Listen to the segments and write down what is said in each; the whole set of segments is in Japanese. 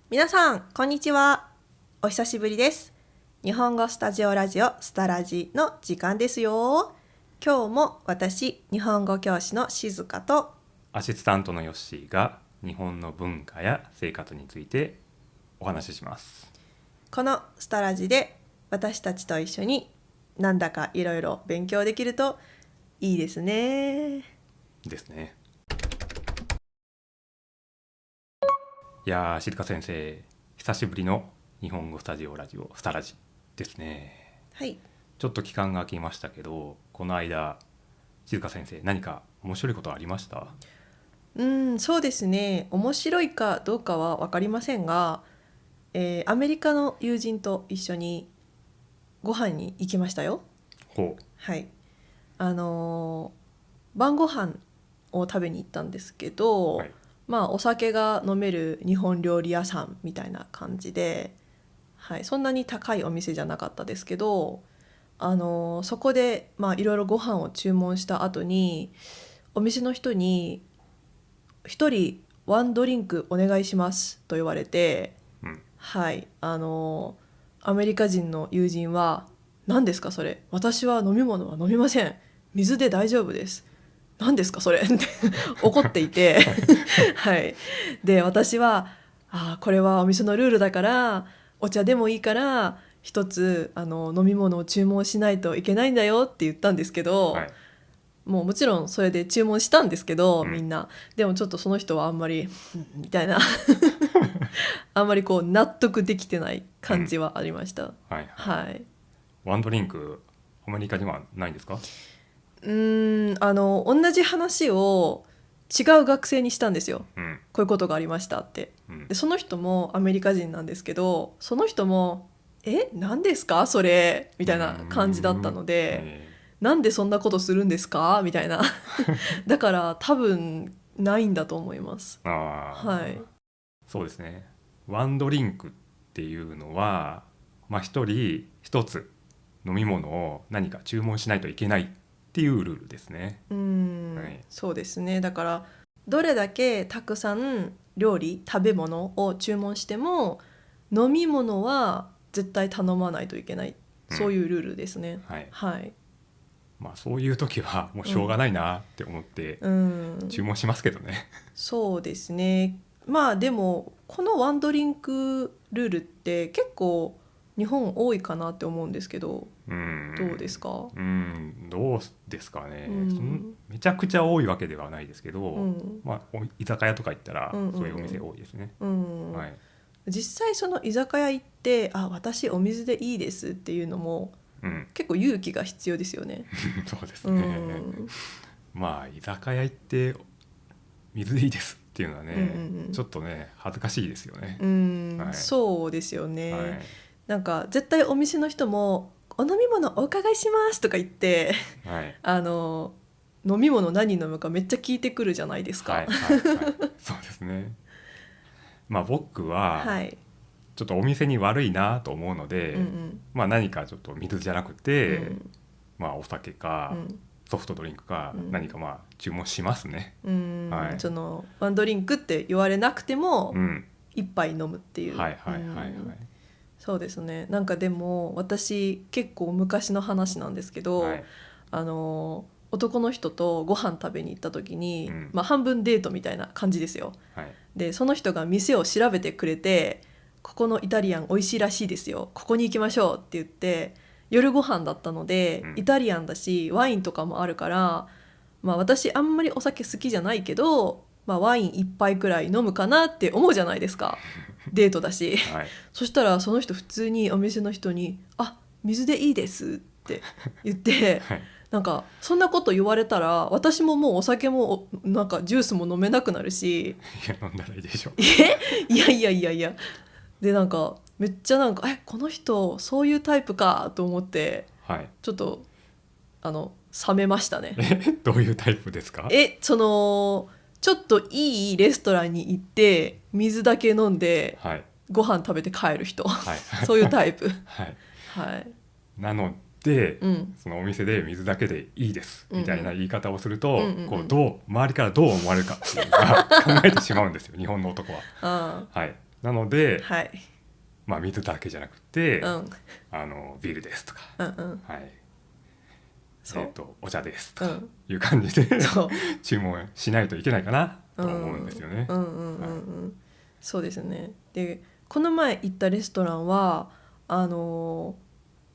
皆さんこんにちは。お久しぶりです。日本語スタジオラジオスタラジの時間ですよ。今日も私、日本語教師の静香とアシスタントのヨッシーが日本の文化や生活についてお話しします。このスタラジで私たちと一緒になんだかいろいろ勉強できるといいですね。ですね。いやー、静香先生、久しぶりの日本語スタジオラジオスタラジですね。はい。ちょっと期間が空きましたけど、この間静香先生何か面白いことありました？そうですね。面白いかどうかは分かりませんが、アメリカの友人と一緒にご飯に行きましたよ。ほはい。晩ご飯を食べに行ったんですけど、はい。お酒が飲める日本料理屋さんみたいな感じで、はい、そんなに高いお店じゃなかったですけど、そこでいろいろご飯を注文した後にお店の人に一人ワンドリンクお願いしますと言われて、はい、アメリカ人の友人は何ですかそれ、私は飲み物は飲みません、水で大丈夫です、何ですかそれって怒っていてはい、で私はこれはお店のルールだからお茶でもいいから一つ飲み物を注文しないといけないんだよって言ったんですけど、はい。もちろんそれで注文したんですけど、みんなでもちょっとその人はあんまりみたいなあんまりこう納得できてない感じはありました、はいはい。はい。ワンドリンクアメリカにはないんですか？同じ話を違う学生にしたんですよ。こういうことがありましたって。でその人もアメリカ人なんですけど、その人も何ですかそれみたいな感じだったので、なんでそんなことするんですかみたいなだから多分ないんだと思います。はい。そうですね。ワンドリンクっていうのは、一人一つ飲み物を何か注文しないといけないっていうルールですね。はい。そうですね。だからどれだけたくさん料理食べ物を注文しても飲み物は絶対頼まないといけない、そういうルールですね。はい。はい。そういう時はもうしょうがないなって思って注文しますけどね。そうですね。でもこのワンドリンクルールって結構日本多いかなって思うんですけど、どうですか？どうですかね。めちゃくちゃ多いわけではないですけど、居酒屋とか行ったらそういうお店多いですね。はい。実際その居酒屋行って私お水でいいですっていうのも結構勇気が必要ですよね。そうですね。居酒屋行って水でいいですっていうのはね、ちょっとね恥ずかしいですよね。はい、そうですよね。はい、なんか絶対お店の人もお飲み物お伺いしますとか言ってはい、飲み物何飲むかめっちゃ聞いてくるじゃないですか。はいはいはい、そうですね。僕ははいちょっとお店に悪いなと思うので、何かちょっと水じゃなくて、お酒か、ソフトドリンクか何か注文しますね。はい、そのワンドリンクって言われなくても一杯飲むっていう。はいはいはいはい。そうですね。なんかでも私結構昔の話なんですけど、はい、男の人とご飯食べに行った時に、半分デートみたいな感じですよ。はい、でその人が店を調べてくれて、ここのイタリアン美味しいらしいですよ、ここに行きましょうって言って、夜ご飯だったので、イタリアンだしワインとかもあるから、私あんまりお酒好きじゃないけど、ワイン一杯くらい飲むかなって思うじゃないですかデートだし、はい、そしたらその人普通にお店の人に水でいいですって言ってはい、なんかそんなこと言われたら私ももうお酒もなんかジュースも飲めなくなるし、いや飲んだらいいでしょ。いやいやいやいや、でなんかめっちゃなんかこの人そういうタイプかと思って、はい、ちょっと冷めましたね。どういうタイプですか？そのちょっといいレストランに行って水だけ飲んではい、ご飯食べて帰る人、はい、そういうタイプはい。はい。なので、うんそのお店で水だけでいいですみたいな言い方をすると、うん周りからどう思われるかっていうのが考えてしまうんですよ日本の男は。あはい、なので、はい、まあ、水だけじゃなくて、うん、ビールですとか、うんうん、はい、そう、お茶ですとかうんいう感じでそう注文しないといけないかなと思うんですよね。うんうんうんうん、そうですね。でこの前行ったレストランは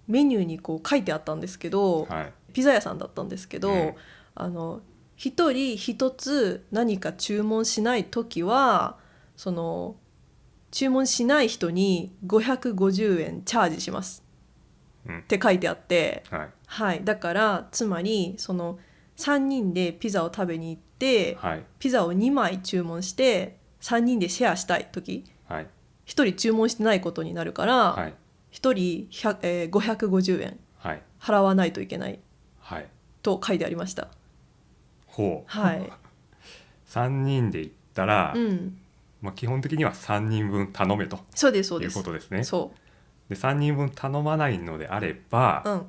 メニューにこう書いてあったんですけど、はい、ピザ屋さんだったんですけど、うん、一人一つ何か注文しない時はその注文しない人に550円チャージしますうん、って書いてあって、はい、はい、だからつまりその3人でピザを食べに行ってはい、ピザを2枚注文して3人でシェアしたい時はい、1人注文してないことになるからはい、1人550円はい、払わないといけないはい、と書いてありました。ほう。はい、3人で行ったら、うん、まあ、基本的には3人分頼めとそうですそういうこです。とですね。そで3人分頼まないのであれば、う、うん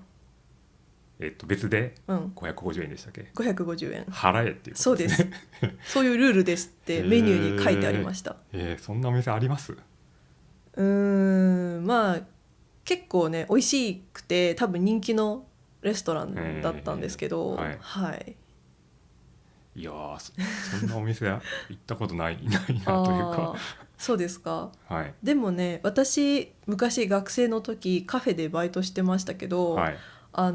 別でうん、550円でしたっけ、550円。払えっていうこそうです。とですね。そういうルールですってメニューに書いてありました。そんなお店あります？まあ結構ね美味しくて多分人気のレストランだったんですけど、はい、はい。いやーそんなお店行ったことないなというかああ、そうですか。はい、でもね、私昔学生の時カフェでバイトしてましたけど、はい、カフ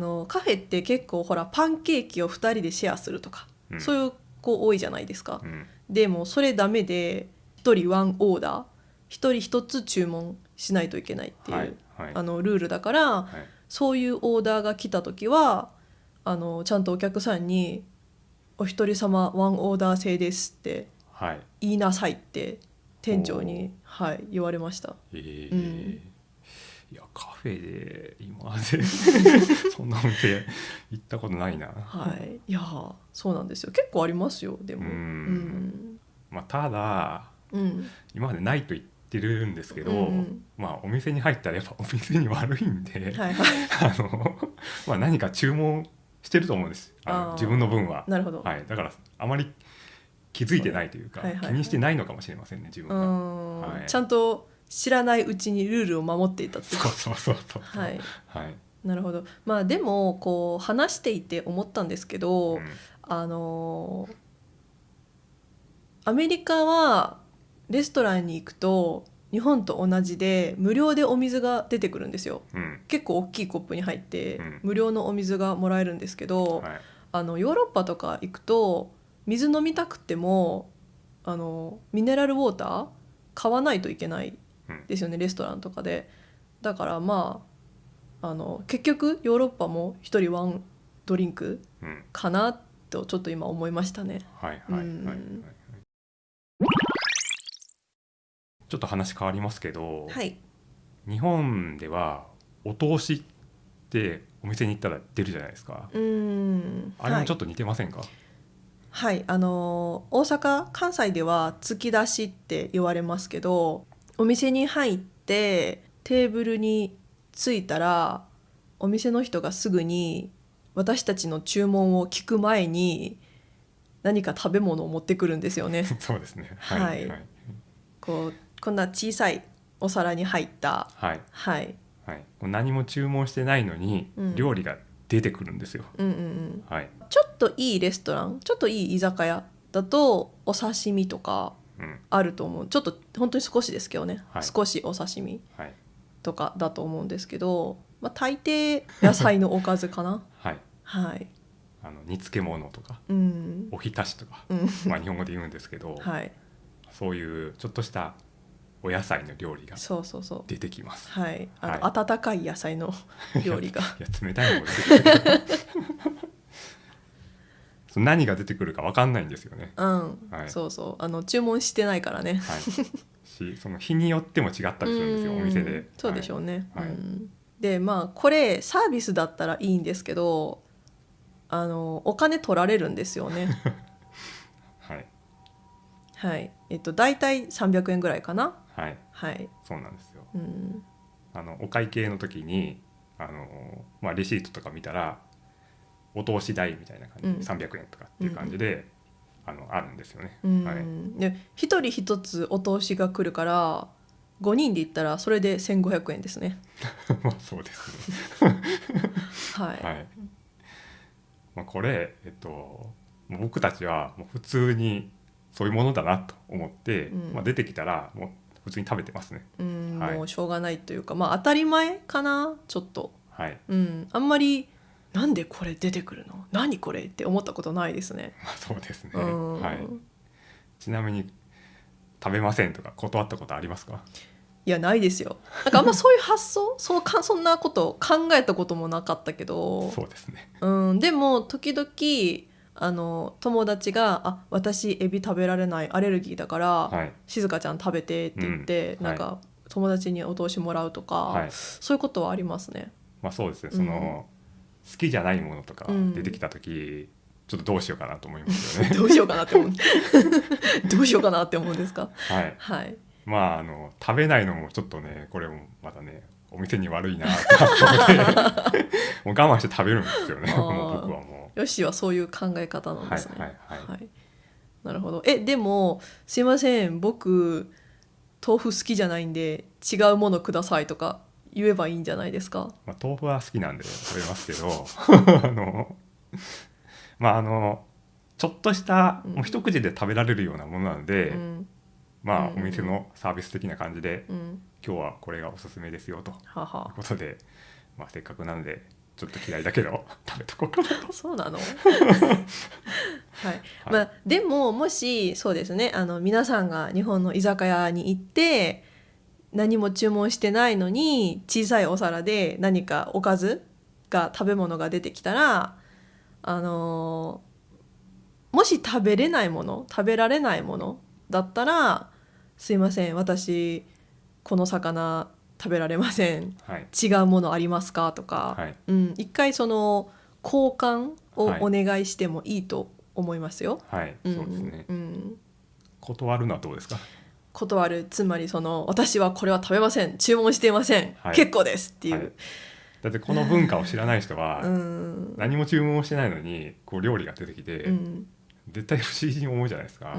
ェって結構ほらパンケーキを2人でシェアするとか、うん、そういう子多いじゃないですか。うん、でもそれダメで1人ワンオーダー、1人1つ注文しないといけないっていう、はい、はい、ルールだから、はい、そういうオーダーが来た時はちゃんとお客さんに「お一人様ワンオーダー制です」ってはい、言いなさいって店長に、おはい、言われました。ーうん、いやカフェで今までそんなお店行ったことないな。はい、いやそうなんですよ。結構ありますよでうも。ん、まあ、ただうん、今までないと言ってるんですけど、うん、まあ、お店に入ったらやっぱお店に悪いんで、はいはい。まあ、何か注文してると思うんです、自分の分は。なるほど。はい、だからあまり気づいてないというか、はいはいはい、気にしてないのかもしれませんね自分が。はい、ちゃんと知らないうちにルールを守っていたっていう。そうそうそうそう、はい、はい、なるほど。まあでもこう話していて思ったんですけど、うん、あのアメリカはレストランに行くと日本と同じで無料でお水が出てくるんですよ。うん、結構大きいコップに入ってうん、無料のお水がもらえるんですけど、はい、ヨーロッパとか行くと水飲みたくてもミネラルウォーター買わないといけないうん、ですよねレストランとかで。だからまあ結局ヨーロッパも一人ワンドリンクうん、かなとちょっと今思いましたね。はいうはいはいはい。ん、ちょっと話変わりますけど、はい、日本ではお通しってお店に行ったら出るじゃないですか。あれはいもちょっと似てませんか？はい、大阪関西では突き出しって言われますけど、お店に入ってテーブルに着いたらお店の人がすぐに私たちの注文を聞く前に何か食べ物を持ってくるんですよね。そうですね。はいははいい、こんな小さいお皿に入った、はいはいはい。何も注文してないのにうん、料理が出てくるんですよ。うんうんうん、はい。ちょっといいレストラン、ちょっといい居酒屋だとお刺身とかうん。あると思う。ちょっと本当に少しですけどね、はい少しお刺身はい。とかだと思うんですけど、大抵野菜のおかずかな。はい。はい、煮付け物とかうんおひたしとか、うんまあ日本語で言うんですけど、はい、そういうちょっとしたお野菜の料理がそうそうそう、出てきます。はい、はい温かい野菜の料理がいや冷たいのも出てくるけどそう何が出てくるか分かんないんですよね。うん、はいそうそう注文してないからね。はい、その日によっても違ったりするんですよ、お店で。そうでしょうね。はいはいでこれサービスだったらいいんですけどお金取られるんですよね。はいはい、大体300円ぐらいかな。はい、はい、そうなんですよ。うん、お会計の時にまあ、レシートとか見たらお通し代みたいな感じで、うん300円とかっていう感じで、あるんですよね。うん、はいで一人一つお通しが来るから5人で行ったらそれで1500円ですね。まあそうですね。はい、はい。まあ、これ、僕たちはもう普通にそういうものだなと思って、まあ、出てきたらもう普通に食べてますね。はい、もうしょうがないというか、まあ当たり前かなちょっと、はい。あんまりなんでこれ出てくるの何これって思ったことないですね。まあそうですね。うんはい。ちなみに食べませんとか断ったことありますか？いやないですよ。なんかあんまそういう発想そんなこと考えたこともなかったけど、そうですね。でも時々友達が「あ、私エビ食べられないアレルギーだから、はい。静香ちゃん食べて」って言って、なんか友達にお通しもらうとか、はい。そういうことはありますね。まあそうですね。その、好きじゃないものとか出てきた時、ちょっとどうしようかなと思いますよね。どうしようかなって思うどうしようかなって思うんですか？はい。はい。まあ食べないのもちょっとね、これもまたね、お店に悪いなと思ってもう我慢して食べるんですよね。もう僕はもよしはそういう考え方なう。んですね。はいはいはい。はい、なるほど。でもすいません、僕豆腐好きじゃないんで違うものくださいとか言えばいいんじゃないですか？まあ、豆腐は好きなんで食べますけどまあちょっとしたもう一口で食べられるようなものなので、まあお店のサービス的な感じで、今日はこれがおすすめですよということで、まあ、せっかくなのでちょっと嫌いだけど食べとこうかなと。そうなのはい、まあ、でももしそうですね、皆さんが日本の居酒屋に行って何も注文してないのに小さいお皿で何かおかずが食べ物が出てきたら、もし食べれないもの食べられないものだったらすいません、私この魚食べられません、はい、違うものありますかとか、はい、一回その交換をお願いしてもいいと思いますよ。はい、そうですね、断るのはどうですか？断る、つまりその私はこれは食べません、注文していません、はい、結構ですっていう、だってこの文化を知らない人は何も注文してないのにこう料理が出てきて、絶対不思議に思うじゃないですか。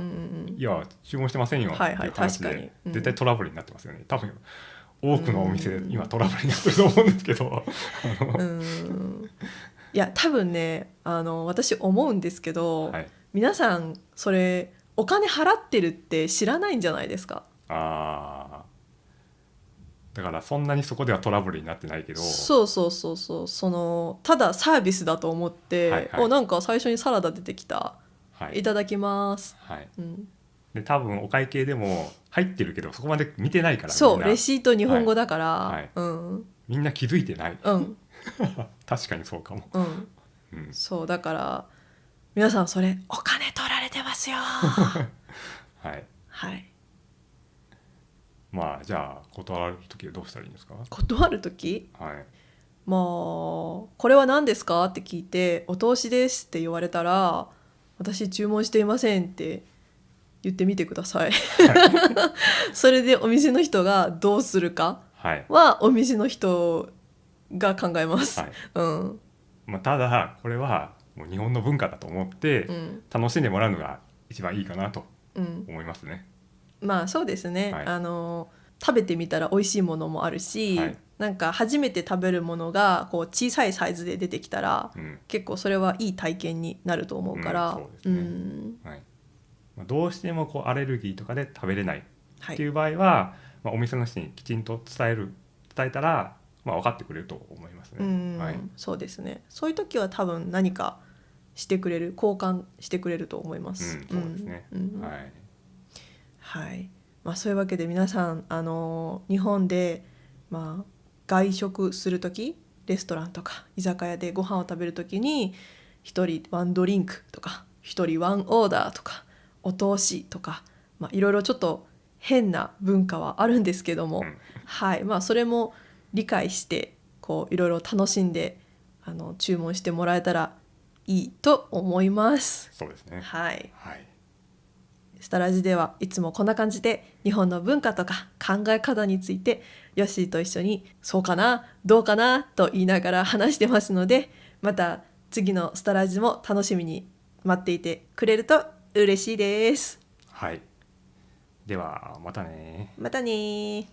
いや注文してませんよっていう話で、絶対トラブルになってますよね。多分多くのお店で今トラブルになってると思うんですけどいや多分ね、私思うんですけど、皆さんそれお金払ってるって知らないんじゃないですか？だからそんなにそこではトラブルになってないけど、そのただサービスだと思って、なんか最初にサラダ出てきた、いただきます、で多分お会計でも入ってるけどそこまで見てないから、そうレシート日本語だから、みんな気づいてない、確かにそうかも、そうだから皆さんそれお金取られてますよはいまあじゃあ断る時はどうしたらいいんですか？断る時、まあこれは何ですかって聞いてお通しですって言われたら、私注文していませんって言ってみてくださいそれでお店の人がどうするかはお店の人が考えます、ただこれはもう日本の文化だと思って楽しんでもらうのが一番いいかなと思いますね。まあそうですね、食べてみたら美味しいものもあるし、なんか初めて食べるものがこう小さいサイズで出てきたら、結構それはいい体験になると思うから、どうしてもこうアレルギーとかで食べれないっていう場合は、お店の人にきちんと伝えたら、分かってくれると思いますね。そうですね。そういう時は多分何かしてくれる、交換してくれると思います。そうですね。はい。そういうわけで皆さん日本で、外食する時、レストランとか居酒屋でご飯を食べる時に1人ワンドリンクとか1人ワンオーダーとかお通しとか、いろいろちょっと変な文化はあるんですけども、それも理解してこういろいろ楽しんで注文してもらえたらいいと思います。そうですね。スタラジではいつもこんな感じで日本の文化とか考え方についてヨッシーと一緒にそうかなどうかなと言いながら話してますので、また次のスタラジも楽しみに待っていてくれると嬉しいです。ではまたね。またね。